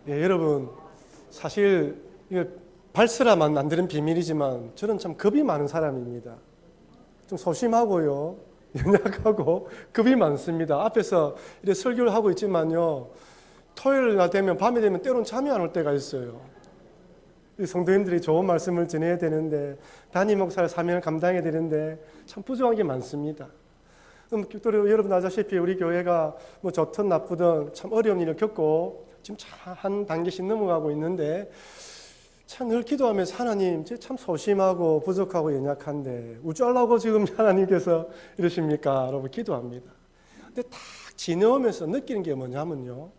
예, 여러분, 사실 이거 발설하면 안 되는 비밀이지만 저는 참 겁이 많은 사람입니다. 좀 소심하고요, 연약하고 겁이 많습니다. 앞에서 이렇게 설교를 하고 있지만요, 토요일날 되면 밤이 되면 때로는 잠이 안 올 때가 있어요. 성도님들이 좋은 말씀을 전해야 되는데, 담임 목사를 사명을 감당해야 되는데 참 부족한 게 많습니다. 또 여러분 아시다시피 우리 교회가 뭐 좋든 나쁘든 참 어려운 일을 겪고 지금 한 단계씩 넘어가고 있는데, 참 늘 기도하면서 하나님, 참 소심하고 부족하고 연약한데 어쩌려고 지금 하나님께서 이러십니까? 라고 기도합니다. 근데 딱 지내오면서 느끼는 게 뭐냐면요,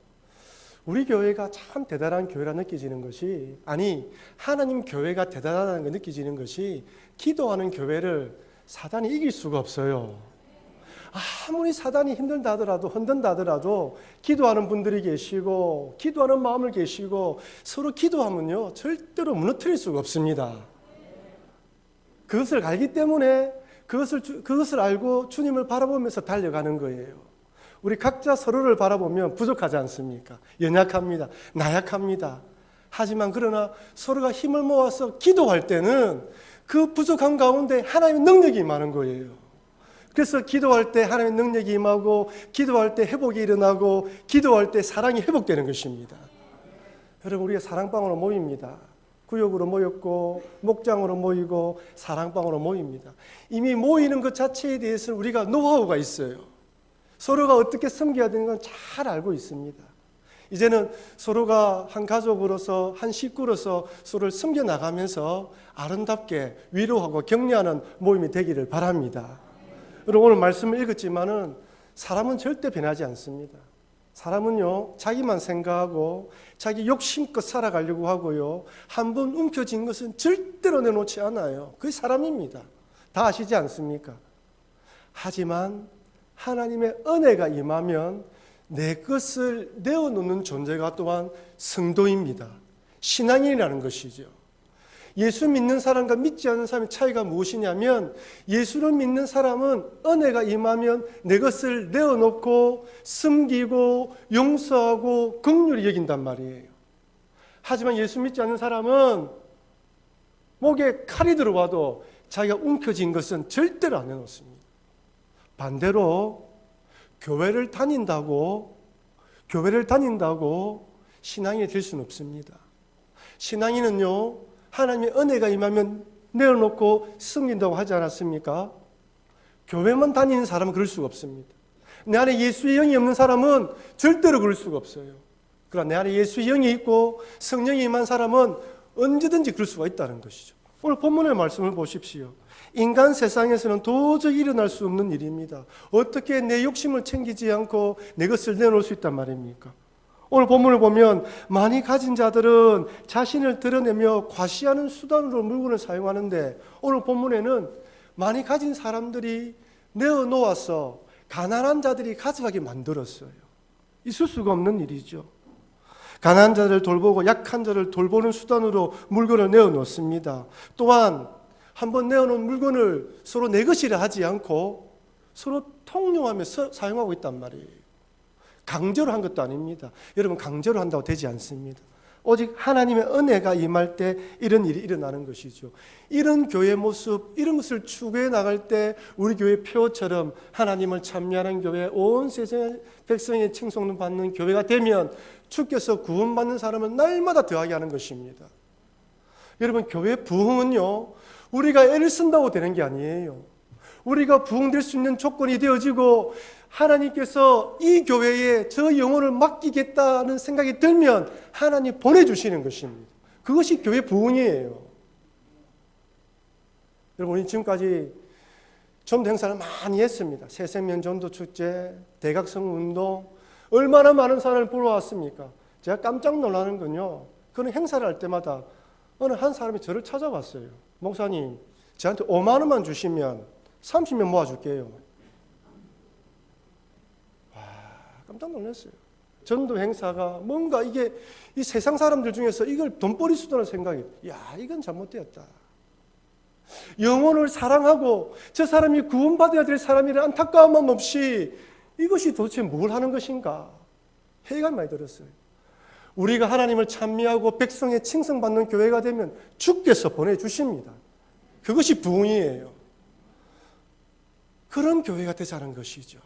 우리 교회가 참 대단한 교회라 느껴지는 것이, 아니 하나님 교회가 대단하다는 게 느껴지는 것이, 기도하는 교회를 사단이 이길 수가 없어요. 아무리 사단이 힘들다 하더라도, 흔든다 하더라도 기도하는 분들이 계시고 기도하는 마음을 계시고 서로 기도하면요 절대로 무너뜨릴 수가 없습니다. 그것을 알기 때문에 그것을 알고 주님을 바라보면서 달려가는 거예요. 우리 각자 서로를 바라보면 부족하지 않습니까? 연약합니다. 나약합니다. 하지만 그러나 서로가 힘을 모아서 기도할 때는 그 부족한 가운데 하나님의 능력이 임하는 거예요. 그래서 기도할 때 하나님의 능력이 임하고, 기도할 때 회복이 일어나고, 기도할 때 사랑이 회복되는 것입니다. 여러분, 우리가 사랑방으로 모입니다. 구역으로 모였고 목장으로 모이고 사랑방으로 모입니다. 이미 모이는 것 자체에 대해서는 우리가 노하우가 있어요. 서로가 어떻게 섬겨야 되는 건 잘 알고 있습니다. 이제는 서로가 한 가족으로서, 한 식구로서 서로를 섬겨나가면서 아름답게 위로하고 격려하는 모임이 되기를 바랍니다. 오늘 말씀을 읽었지만은 사람은 절대 변하지 않습니다. 사람은요, 자기만 생각하고 자기 욕심껏 살아가려고 하고요, 한번 움켜쥔 것은 절대로 내놓지 않아요. 그게 사람입니다. 다 아시지 않습니까? 하지만 하나님의 은혜가 임하면 내 것을 내어놓는 존재가 또한 성도입니다. 신앙인이라는 것이죠. 예수 믿는 사람과 믿지 않는 사람의 차이가 무엇이냐면, 예수를 믿는 사람은 은혜가 임하면 내 것을 내어놓고 섬기고 용서하고 긍휼히 여긴단 말이에요. 하지만 예수 믿지 않는 사람은 목에 칼이 들어와도 자기가 움켜쥔 것은 절대로 안 내놓습니다. 반대로 교회를 다닌다고 신앙이 될 수는 없습니다. 신앙인은요, 하나님의 은혜가 임하면 내어놓고 섬긴다고 하지 않았습니까? 교회만 다니는 사람은 그럴 수가 없습니다. 내 안에 예수의 영이 없는 사람은 절대로 그럴 수가 없어요. 그러나 내 안에 예수의 영이 있고 성령이 임한 사람은 언제든지 그럴 수가 있다는 것이죠. 오늘 본문의 말씀을 보십시오. 인간 세상에서는 도저히 일어날 수 없는 일입니다. 어떻게 내 욕심을 챙기지 않고 내 것을 내놓을 수 있단 말입니까? 오늘 본문을 보면 많이 가진 자들은 자신을 드러내며 과시하는 수단으로 물건을 사용하는데, 오늘 본문에는 많이 가진 사람들이 내어놓아서 가난한 자들이 가져가게 만들었어요. 있을 수가 없는 일이죠. 가난한 자를 돌보고 약한 자를 돌보는 수단으로 물건을 내어놓습니다. 또한 한번 내어놓은 물건을 서로 내 것이라 하지 않고 서로 통용하면서 사용하고 있단 말이에요. 강제로 한 것도 아닙니다. 여러분, 강제로 한다고 되지 않습니다. 오직 하나님의 은혜가 임할 때 이런 일이 일어나는 것이죠. 이런 교회 모습, 이런 것을 추구해 나갈 때 우리 교회 표처럼 하나님을 찬미하는 교회, 온 세상의 백성의 칭송을 받는 교회가 되면 주께서 구원받는 사람은 날마다 더하게 하는 것입니다. 여러분, 교회 부흥은요, 우리가 애를 쓴다고 되는 게 아니에요. 우리가 부흥될 수 있는 조건이 되어지고 하나님께서 이 교회에 저 영혼을 맡기겠다는 생각이 들면 하나님 보내주시는 것입니다. 그것이 교회 부흥이에요. 여러분, 우리 지금까지 전도 행사를 많이 했습니다. 새생명 전도 축제, 대각성 운동, 얼마나 많은 사람을 보러 왔습니까? 제가 깜짝 놀라는 건요, 그런 행사를 할 때마다 어느 한 사람이 저를 찾아왔어요. 목사님, 저한테 5만 원만 주시면 30명 모아줄게요. 와, 깜짝 놀랐어요. 전도 행사가 뭔가 이게 이 세상 사람들 중에서 이걸 돈벌이 수단으로 생각해요. 야, 이건 잘못되었다. 영혼을 사랑하고 저 사람이 구원받아야 될 사람이라 안타까움만 없이 이것이 도대체 뭘 하는 것인가? 회의가 많이 들었어요. 우리가 하나님을 찬미하고 백성의 칭송받는 교회가 되면 주께서 보내주십니다. 그것이 부흥이에요. 그런 교회가 되자는 것이죠.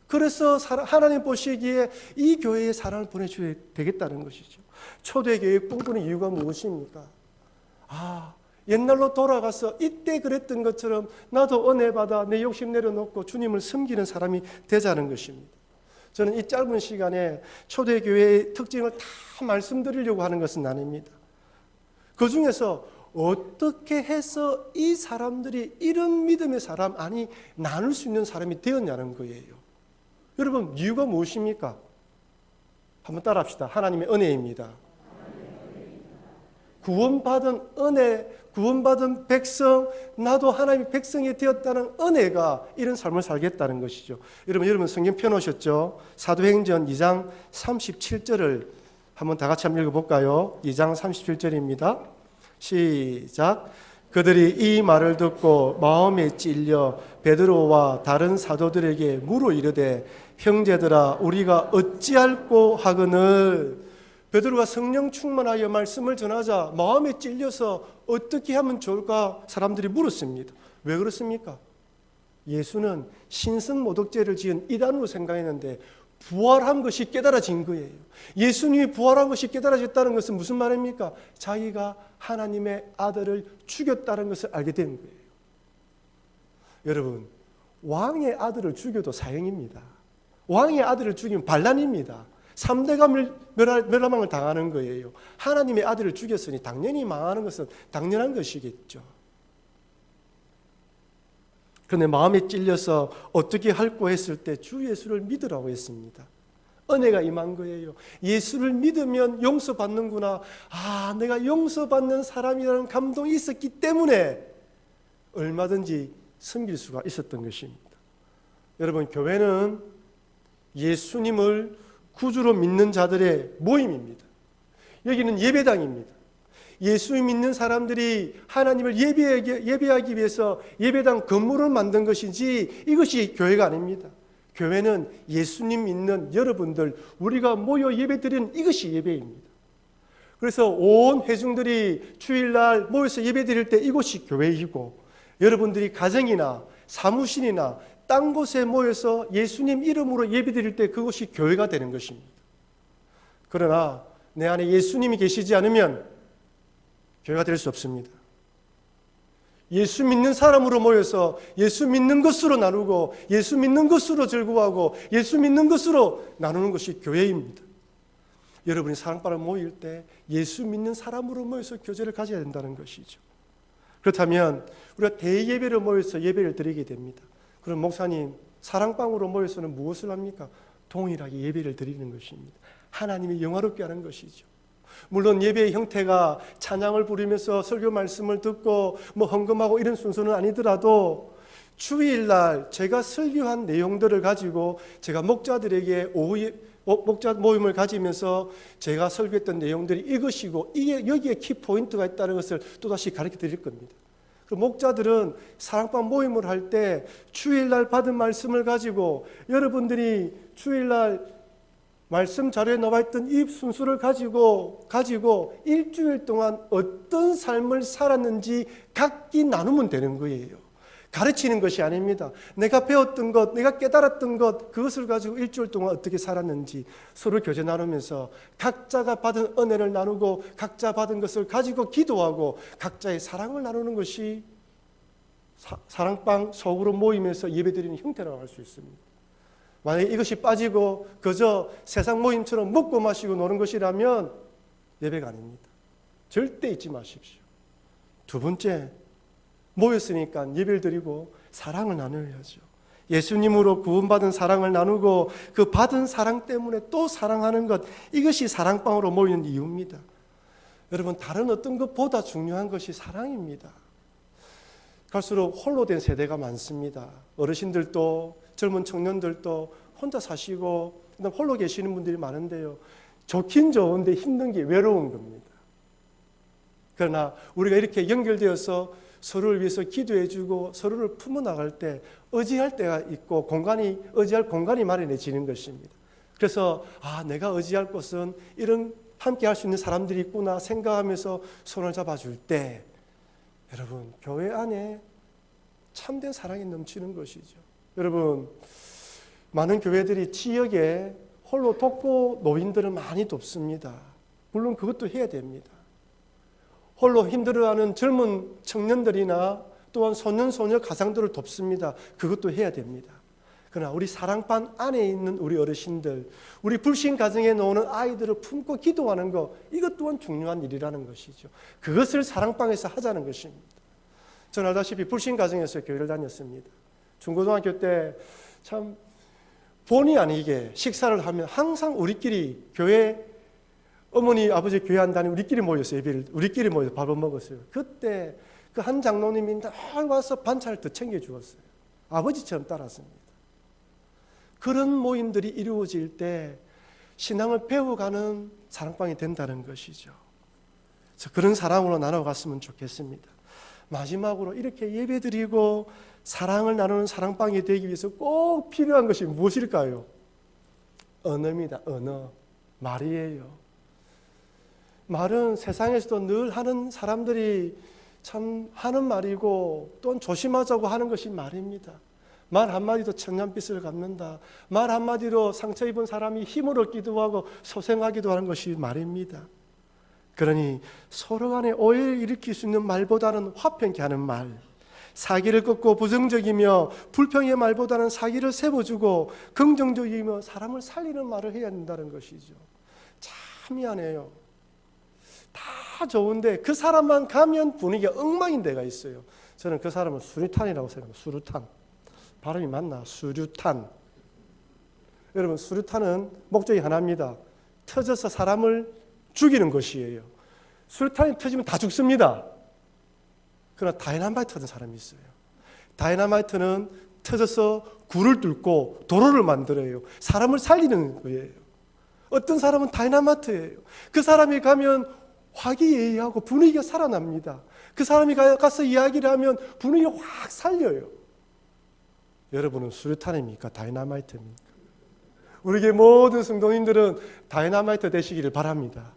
그래서 하나님 보시기에 이 교회에 사랑을 보내줘야 되겠다는 것이죠. 초대교회 꿈꾸는 이유가 무엇입니까? 옛날로 돌아가서 이때 그랬던 것처럼 나도 은혜 받아 내 욕심 내려놓고 주님을 섬기는 사람이 되자는 것입니다. 저는 이 짧은 시간에 초대교회의 특징을 다 말씀드리려고 하는 것은 아닙니다. 그 중에서 어떻게 해서 이 사람들이 이런 믿음의 사람, 아니 나눌 수 있는 사람이 되었냐는 거예요. 여러분, 이유가 무엇입니까? 한번 따라합시다. 하나님의 은혜입니다. 구원받은 은혜, 구원받은 백성, 나도 하나님의 백성이 되었다는 은혜가 이런 삶을 살겠다는 것이죠. 여러분 성경 펴놓으셨죠? 사도행전 2장 37절을 한번 다 같이 한번 읽어볼까요? 2장 37절입니다. 시작. 그들이 이 말을 듣고 마음에 찔려 베드로와 다른 사도들에게 물어 이르되 형제들아 우리가 어찌할꼬 하거늘. 베드로가 성령 충만하여 말씀을 전하자 마음에 찔려서 어떻게 하면 좋을까 사람들이 물었습니다. 왜 그렇습니까? 예수는 신성모독죄를 지은 이단으로 생각했는데 부활한 것이 깨달아진 거예요. 예수님이 부활한 것이 깨달아졌다는 것은 무슨 말입니까? 자기가 하나님의 아들을 죽였다는 것을 알게 된 거예요. 여러분, 왕의 아들을 죽여도 사형입니다. 왕의 아들을 죽이면 반란입니다. 3대가 멸망을 당하는 거예요. 하나님의 아들을 죽였으니 당연히 망하는 것은 당연한 것이겠죠. 그런데 마음에 찔려서 어떻게 할꼬 했을 때 주 예수를 믿으라고 했습니다. 은혜가 임한 거예요. 예수를 믿으면 용서받는구나. 내가 용서받는 사람이라는 감동이 있었기 때문에 얼마든지 섬길 수가 있었던 것입니다. 여러분, 교회는 예수님을 구주로 믿는 자들의 모임입니다. 여기는 예배당입니다. 예수 믿는 사람들이 하나님을 예배하기 위해서 예배당 건물을 만든 것이지 이것이 교회가 아닙니다. 교회는 예수님 믿는 여러분들, 우리가 모여 예배드리는 이것이 예배입니다. 그래서 온 회중들이 주일날 모여서 예배드릴 때 이곳이 교회이고, 여러분들이 가정이나 사무실이나 딴 곳에 모여서 예수님 이름으로 예배드릴 때 그것이 교회가 되는 것입니다. 그러나 내 안에 예수님이 계시지 않으면 교회가 될 수 없습니다. 예수 믿는 사람으로 모여서 예수 믿는 것으로 나누고 예수 믿는 것으로 즐거워하고 예수 믿는 것으로 나누는 것이 교회입니다. 여러분이 사랑바라 모일 때 예수 믿는 사람으로 모여서 교제를 가져야 된다는 것이죠. 그렇다면 우리가 대예배를 모여서 예배를 드리게 됩니다. 그럼 목사님, 사랑방으로 모여서는 무엇을 합니까? 동일하게 예배를 드리는 것입니다. 하나님이 영화롭게 하는 것이죠. 물론 예배의 형태가 찬양을 부르면서 설교 말씀을 듣고 헌금하고 이런 순서는 아니더라도 주일날 제가 설교한 내용들을 가지고 제가 목자들에게 목자 모임을 가지면서 제가 설교했던 내용들이 이것이고 이게 여기에 키포인트가 있다는 것을 또다시 가르쳐 드릴 겁니다. 그 목자들은 사랑방 모임을 할 때 주일날 받은 말씀을 가지고 여러분들이 주일날 말씀 자료에 나와 있던 이 순수를 가지고 일주일 동안 어떤 삶을 살았는지 각기 나누면 되는 거예요. 가르치는 것이 아닙니다. 내가 배웠던 것, 내가 깨달았던 것, 그것을 가지고 일주일 동안 어떻게 살았는지 서로 교제 나누면서 각자가 받은 은혜를 나누고 각자 받은 것을 가지고 기도하고 각자의 사랑을 나누는 것이 사랑방 속으로 모임에서 예배드리는 형태라고 할 수 있습니다. 만약에 이것이 빠지고 그저 세상 모임처럼 먹고 마시고 노는 것이라면 예배가 아닙니다. 절대 잊지 마십시오. 두 번째, 모였으니까 예배를 드리고 사랑을 나누어야죠. 예수님으로 구원받은 사랑을 나누고 그 받은 사랑 때문에 또 사랑하는 것, 이것이 사랑방으로 모이는 이유입니다. 여러분, 다른 어떤 것보다 중요한 것이 사랑입니다. 갈수록 홀로 된 세대가 많습니다. 어르신들도 젊은 청년들도 혼자 사시고 홀로 계시는 분들이 많은데요. 좋긴 좋은데 힘든 게 외로운 겁니다. 그러나 우리가 이렇게 연결되어서 서로를 위해서 기도해주고 서로를 품어나갈 때 의지할 때가 있고 의지할 공간이 마련해지는 것입니다. 그래서 내가 의지할 곳은 이런 함께 할 수 있는 사람들이 있구나 생각하면서 손을 잡아줄 때 여러분 교회 안에 참된 사랑이 넘치는 것이죠. 여러분 많은 교회들이 지역에 홀로 독거 노인들을 많이 돕습니다. 물론 그것도 해야 됩니다. 홀로 힘들어하는 젊은 청년들이나 또한 소년 소녀 가장들을 돕습니다. 그것도 해야 됩니다. 그러나 우리 사랑방 안에 있는 우리 어르신들, 우리 불신 가정에 나오는 아이들을 품고 기도하는 것, 이것 또한 중요한 일이라는 것이죠. 그것을 사랑방에서 하자는 것입니다. 저는 알다시피 불신 가정에서 교회를 다녔습니다. 중고등학교 때 참 본의 아니게 식사를 하면 항상 우리끼리 교회 어머니 아버지 교회 안 다니면 우리끼리 모였어요. 예배를 우리끼리 모여서 밥을 먹었어요. 그때 그 한 장로님이 늘 와서 반찬을 더 챙겨주었어요. 아버지처럼 따랐습니다. 그런 모임들이 이루어질 때 신앙을 배워가는 사랑방이 된다는 것이죠. 그래서 그런 사랑으로 나눠갔으면 좋겠습니다. 마지막으로 이렇게 예배드리고 사랑을 나누는 사랑방이 되기 위해서 꼭 필요한 것이 무엇일까요? 언어입니다. 언어. 말이에요. 말은 세상에서도 늘 하는 사람들이 참 하는 말이고 또한 조심하자고 하는 것이 말입니다. 말 한마디도 천년빛을 갚는다. 말 한마디로 상처 입은 사람이 힘을 얻기도 하고 소생하기도 하는 것이 말입니다. 그러니 서로 간에 오해를 일으킬 수 있는 말보다는 화평케 하는 말, 사기를 꺾고 부정적이며 불평의 말보다는 사기를 세워주고 긍정적이며 사람을 살리는 말을 해야 한다는 것이죠. 참 미안해요. 다 좋은데 그 사람만 가면 분위기가 엉망인 데가 있어요. 저는 그 사람을 수류탄이라고 생각합니다. 수류탄. 발음이 맞나? 수류탄. 여러분 수류탄은 목적이 하나입니다. 터져서 사람을 죽이는 것이에요. 수류탄이 터지면 다 죽습니다. 그러나 다이나마이트 터진 사람이 있어요. 다이나마이트는 터져서 굴을 뚫고 도로를 만들어요. 사람을 살리는 거예요. 어떤 사람은 다이나마이트예요. 그 사람이 가면 화기애애하고 분위기가 살아납니다. 그 사람이 가서 이야기를 하면 분위기가 확 살려요. 여러분은 수류탄입니까? 다이나마이트입니까? 우리 교회 모든 성도님들은 다이나마이트 되시기를 바랍니다.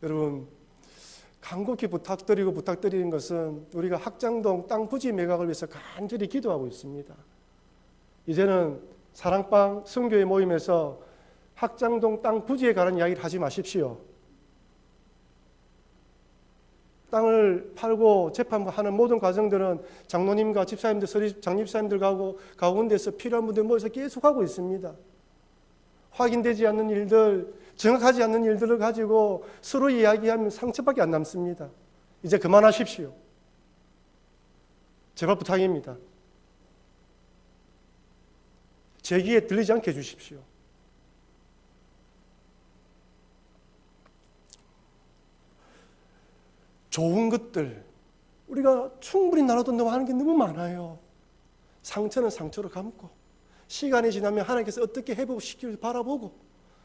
여러분 간곡히 부탁드리는 것은 우리가 학장동 땅 부지 매각을 위해서 간절히 기도하고 있습니다. 이제는 사랑방 성교회 모임에서 학장동 땅 부지에 관한 이야기를 하지 마십시오. 땅을 팔고 재판하는 모든 과정들은 장로님과 집사님들, 장집사님들 가운데서 필요한 분들 모여서 계속 하고 있습니다. 확인되지 않는 일들, 정확하지 않는 일들을 가지고 서로 이야기하면 상처밖에 안 남습니다. 이제 그만하십시오. 제발 부탁입니다. 제 귀에 들리지 않게 해주십시오. 좋은 것들 우리가 충분히 나눠도 너무 하는 게 너무 많아요. 상처는 상처로 감고 시간이 지나면 하나님께서 어떻게 회복시키는지 바라보고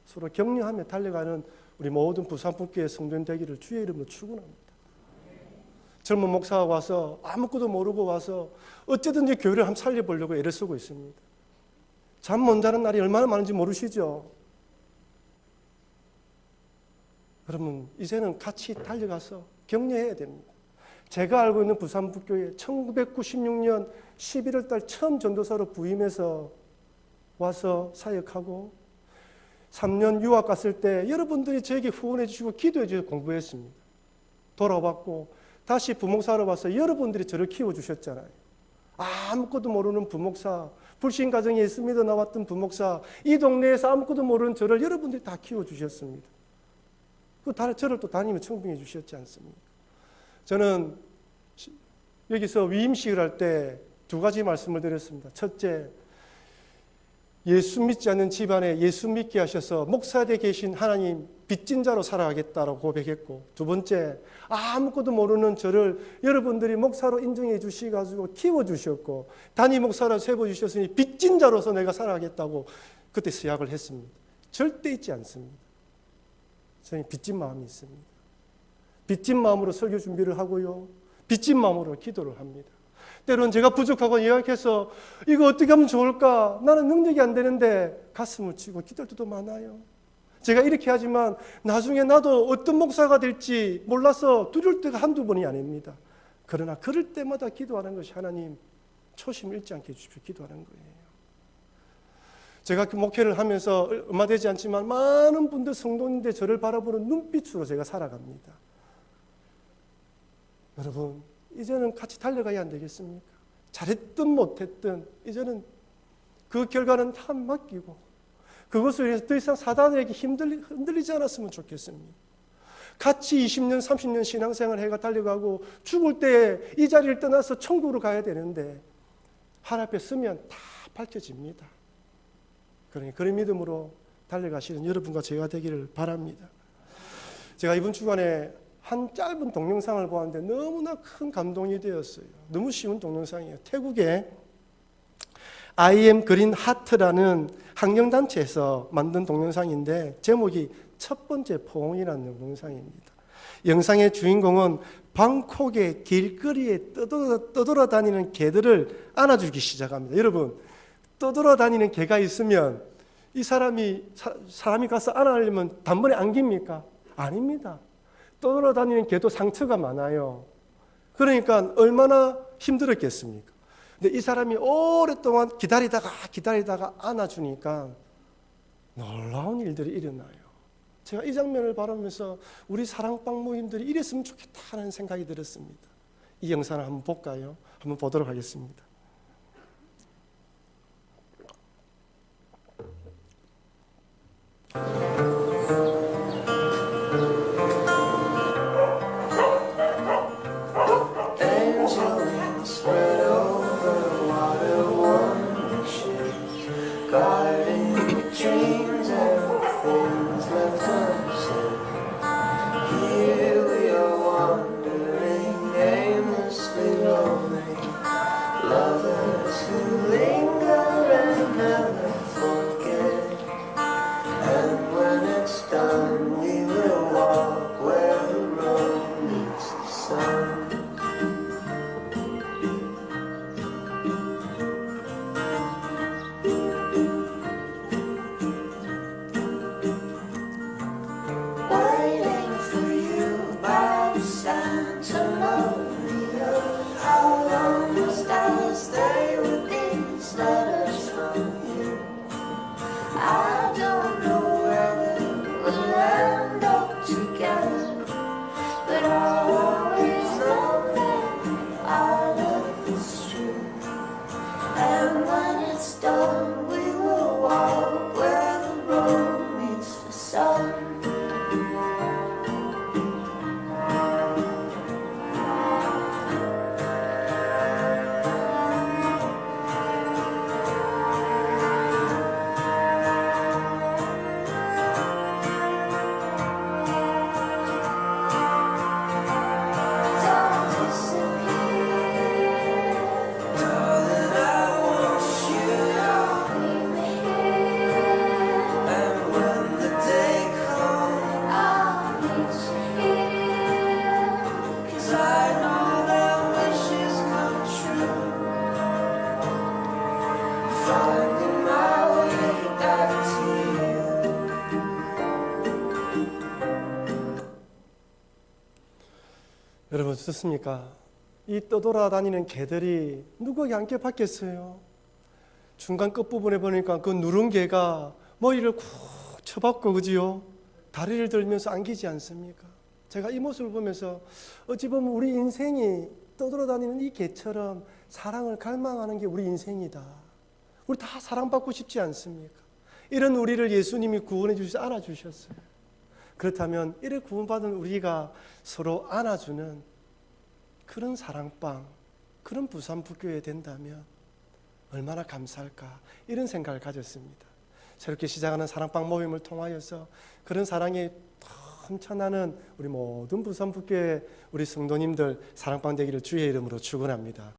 서로 격려하며 달려가는 우리 모든 부산북교의 성도님 되기를 주의 이름으로 축원합니다. 젊은 목사가 와서 아무것도 모르고 와서 어쨌든지 교회를 한번 살려보려고 애를 쓰고 있습니다. 잠 못 자는 날이 얼마나 많은지 모르시죠? 여러분 이제는 같이 달려가서 격려해야 됩니다. 제가 알고 있는 부산북교회 1996년 11월 달 처음 전도사로 부임해서 와서 사역하고 3년 유학 갔을 때 여러분들이 저에게 후원해 주시고 기도해 주셔서 공부했습니다. 돌아왔고 다시 부목사로 와서 여러분들이 저를 키워주셨잖아요. 아무것도 모르는 부목사, 불신 가정에 예수 믿어 나왔던 부목사, 이 동네에서 아무것도 모르는 저를 여러분들이 다 키워주셨습니다. 저를 또 담임을 청빙해 주셨지 않습니까? 저는 여기서 위임식을 할 때 두 가지 말씀을 드렸습니다. 첫째, 예수 믿지 않는 집안에 예수 믿게 하셔서 목사되어 계신 하나님 빚진 자로 살아가겠다라고 고백했고, 두 번째, 아무것도 모르는 저를 여러분들이 목사로 인정해 주셔가지고 키워주셨고 단임 목사로 세워주셨으니 빚진 자로서 내가 살아가겠다고 그때 서약을 했습니다. 절대 잊지 않습니다. 저는 빚진 마음이 있습니다. 빚진 마음으로 설교 준비를 하고요. 빚진 마음으로 기도를 합니다. 때로는 제가 부족하고 이야기해서 이거 어떻게 하면 좋을까? 나는 능력이 안 되는데 가슴을 치고 기도할 때도 많아요. 제가 이렇게 하지만 나중에 나도 어떤 목사가 될지 몰라서 두려울 때가 한두 번이 아닙니다. 그러나 그럴 때마다 기도하는 것이 하나님 초심 잃지 않게 해주십시오. 기도하는 거예요. 제가 그 목회를 하면서 얼마 되지 않지만 많은 분들 성도인데 저를 바라보는 눈빛으로 제가 살아갑니다. 여러분, 이제는 같이 달려가야 안 되겠습니까? 잘했든 못했든 이제는 그 결과는 다 맡기고 그것을 위해서 더 이상 사단에게 흔들리지 않았으면 좋겠습니다. 같이 20년, 30년 신앙생활 해가 달려가고 죽을 때 이 자리를 떠나서 천국으로 가야 되는데 하나님 앞에 서면 다 밝혀집니다. 그러니 그런 믿음으로 달려가시는 여러분과 제가 되기를 바랍니다. 제가 이번 주간에 한 짧은 동영상을 보았는데 너무나 큰 감동이 되었어요. 너무 쉬운 동영상이에요. 태국의 I am Green Heart라는 환경단체에서 만든 동영상인데 제목이 첫 번째 포옹이라는 동영상입니다. 영상의 주인공은 방콕의 길거리에 떠돌아다니는 개들을 안아주기 시작합니다. 여러분, 떠돌아다니는 개가 있으면 이 사람이 가서 안아주려면 단번에 안깁니까? 아닙니다. 떠돌아다니는 개도 상처가 많아요. 그러니까 얼마나 힘들었겠습니까? 근데 이 사람이 오랫동안 기다리다가 안아주니까 놀라운 일들이 일어나요. 제가 이 장면을 바라보면서 우리 사랑방 모임들이 이랬으면 좋겠다는 생각이 들었습니다. 이 영상을 한번 볼까요? 한번 보도록 하겠습니다. 여러분 어떻습니까? 이 떠돌아다니는 개들이 누구에게 안겨 받겠어요? 중간 끝부분에 보니까 그 누른 개가 머리를 쿡 쳐박고 그지요? 다리를 들면서 안기지 않습니까? 제가 이 모습을 보면서 어찌 보면 우리 인생이 떠돌아다니는 이 개처럼 사랑을 갈망하는 게 우리 인생이다. 우리 다 사랑받고 싶지 않습니까? 이런 우리를 예수님이 구원해 주셔서 안아주셨어요. 그렇다면 이를 구원받은 우리가 서로 안아주는 그런 사랑방, 그런 부산부교회 된다면 얼마나 감사할까 이런 생각을 가졌습니다. 새롭게 시작하는 사랑방 모임을 통하여서 그런 사랑이 넘쳐나는 우리 모든 부산부교회 우리 성도님들 사랑방 되기를 주의 이름으로 축원합니다.